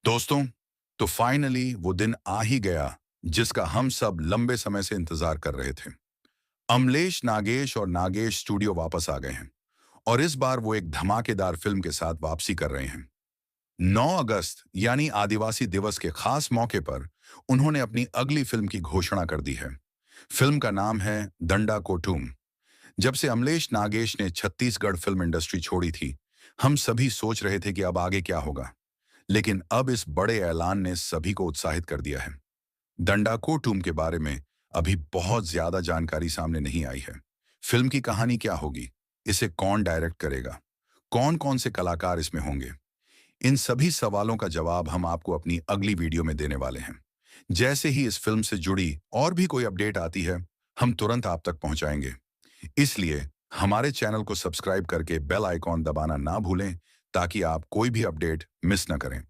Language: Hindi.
दोस्तों, तो फाइनली वो दिन आ ही गया जिसका हम सब लंबे समय से इंतजार कर रहे थे। अमलेश नागेश और नागेश स्टूडियो वापस आ गए हैं और इस बार वो एक धमाकेदार फिल्म के साथ वापसी कर रहे हैं। 9 अगस्त यानी आदिवासी दिवस के खास मौके पर उन्होंने अपनी अगली फिल्म की घोषणा कर दी है। फिल्म का नाम है दंडा कोटुम। जब से अमलेश नागेश ने छत्तीसगढ़ फिल्म इंडस्ट्री छोड़ी थी, हम सभी सोच रहे थे कि अब आगे क्या होगा। लेकिन अब इस बड़े ऐलान ने सभी को उत्साहित कर दिया है। दंडाकोटुम के बारे में अभी बहुत ज्यादा जानकारी सामने नहीं आई है। फिल्म की कहानी क्या होगी, इसे कौन डायरेक्ट करेगा, कौन कौन से कलाकार इसमें होंगे, इन सभी सवालों का जवाब हम आपको अपनी अगली वीडियो में देने वाले हैं। जैसे ही इस फिल्म से जुड़ी और भी कोई अपडेट आती है, हम तुरंत आप तक पहुंचाएंगे। इसलिए हमारे चैनल को सब्सक्राइब करके बेल आइकॉन दबाना ना भूलें ताकि आप कोई भी अपडेट मिस ना करें।